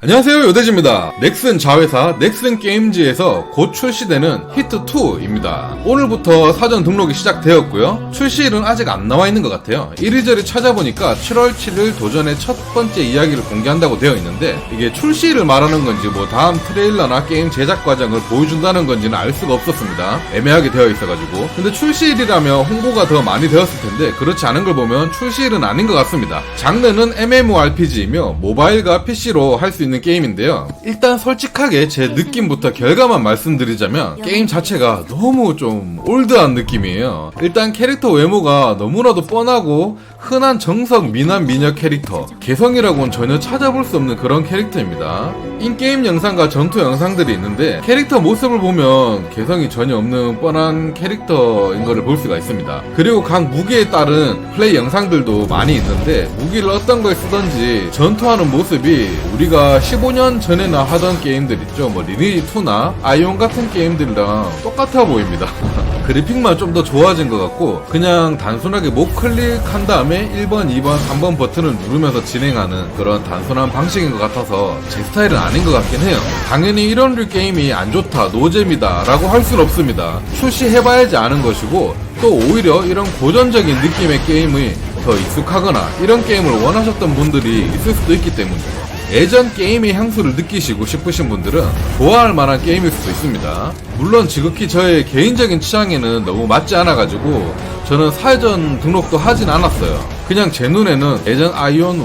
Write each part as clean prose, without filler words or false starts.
안녕하세요, 요대지입니다. 넥슨 자회사 넥슨 게임즈에서 곧 출시되는 히트2입니다. 오늘부터 사전 등록이 시작되었고요. 출시일은 아직 안 나와 있는 것 같아요. 이리저리 찾아보니까 7월 7일 도전의 첫 번째 이야기를 공개한다고 되어 있는데, 이게 출시일을 말하는 건지 뭐 다음 트레일러나 게임 제작 과정을 보여준다는 건지는 알 수가 없었습니다. 애매하게 되어 있어가지고. 근데 출시일이라면 홍보가 더 많이 되었을 텐데 그렇지 않은 걸 보면 출시일은 아닌 것 같습니다. 장르는 MMORPG이며 모바일과 PC로 할 수 있는 게임인데요. 일단 솔직하게 제 느낌부터 결과만 말씀드리자면 게임 자체가 너무 좀 올드한 느낌이에요. 일단 캐릭터 외모가 너무나도 뻔하고 흔한 정석 미남 미녀 캐릭터, 개성이라고는 전혀 찾아볼 수 없는 그런 캐릭터입니다. 인게임 영상과 전투 영상들이 있는데 캐릭터 모습을 보면 개성이 전혀 없는 뻔한 캐릭터인 것을 볼 수가 있습니다. 그리고 각 무기에 따른 플레이 영상들도 많이 있는데 무기를 어떤 걸 쓰던지 전투하는 모습이 우리가 15년 전에나 하던 게임들 있죠. 뭐 리니지2나 아이온 같은 게임들이랑 똑같아 보입니다. 그래픽만 좀 더 좋아진 것 같고 그냥 단순하게 목 클릭한 다음에 1번, 2번, 3번 버튼을 누르면서 진행하는 그런 단순한 방식인 것 같아서 제 스타일은 아닌 것 같긴 해요. 당연히 이런 류 게임이 안 좋다, 노잼이다 라고 할 수는 없습니다. 출시해봐야지 아는 것이고 또 오히려 이런 고전적인 느낌의 게임이 더 익숙하거나 이런 게임을 원하셨던 분들이 있을 수도 있기 때문에 예전 게임의 향수를 느끼시고 싶으신 분들은 좋아할 만한 게임일 수도 있습니다. 물론 지극히 저의 개인적인 취향에는 너무 맞지 않아가지고 저는 사전 등록도 하진 않았어요. 그냥 제 눈에는 예전 아이온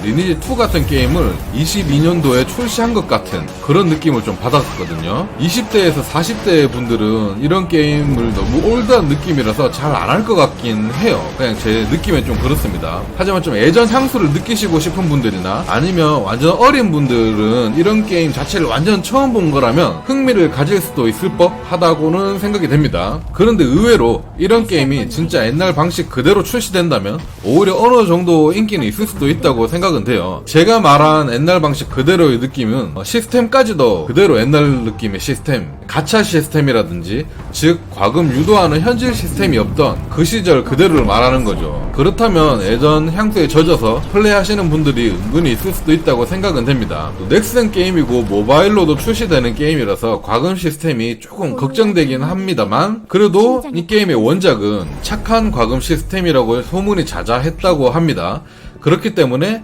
1, 리니지2 같은 게임을 22년도에 출시한 것 같은 그런 느낌을 좀 받았었거든요. 20대에서 40대 분들은 이런 게임을 너무 올드한 느낌이라서 잘 안 할 것 같긴 해요. 그냥 제 느낌엔 좀 그렇습니다. 하지만 좀 예전 향수를 느끼시고 싶은 분들이나 아니면 완전 어린 분들은 이런 게임 자체를 완전 처음 본 거라면 흥미를 가질 수도 있을 법하다고는 생각이 됩니다. 그런데 의외로 이런 게임이 진짜 옛날 방식 그대로 출시된다면 오히려 어느 정도 인기는 있을 수도 있다고 생각은 돼요. 제가 말한 옛날 방식 그대로의 느낌은 시스템까지도 그대로 옛날 느낌의 시스템, 가챠 시스템이라든지 즉 과금 유도하는 현질 시스템이 없던 그 시절 그대로를 말하는 거죠. 그렇다면 예전 향수에 젖어서 플레이하시는 분들이 은근히 있을 수도 있다고 생각은 됩니다. 또 넥슨 게임이고 모바일로도 출시되는 게임이라서 과금 시스템이 조금 걱정되긴 합니다만 그래도 이 게임의 원작은 착한 과금 시스템이라고 소문이 자자했다고 합니다. 그렇기 때문에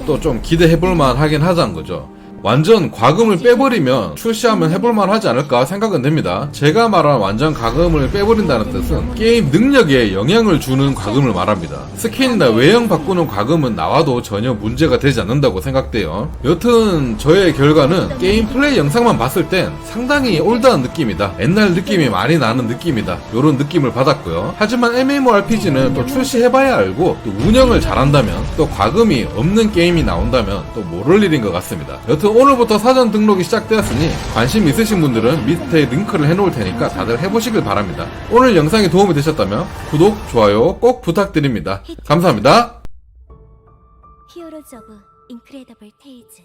또 좀 기대해볼만 하긴 하자는 거죠. 완전 과금을 빼버리면 출시하면 해볼만 하지 않을까 생각은 됩니다. 제가 말한 완전 과금을 빼버린다는 뜻은 게임 능력에 영향을 주는 과금을 말합니다. 스킨이나 외형 바꾸는 과금은 나와도 전혀 문제가 되지 않는다고 생각돼요. 여튼 저의 결과는 게임 플레이 영상만 봤을 땐 상당히 올드한 느낌이다, 옛날 느낌이 많이 나는 느낌이다, 요런 느낌을 받았고요. 하지만 MMORPG는 또 출시해봐야 알고 또 운영을 잘한다면 또 과금이 없는 게임이 나온다면 또 모를 일인 것 같습니다. 여튼 오늘부터 사전 등록이 시작되었으니 관심 있으신 분들은 밑에 링크를 해놓을 테니까 다들 해보시길 바랍니다. 오늘 영상이 도움이 되셨다면 구독, 좋아요 꼭 부탁드립니다. 감사합니다. 히어로즈 오브 인크레더블 테이즈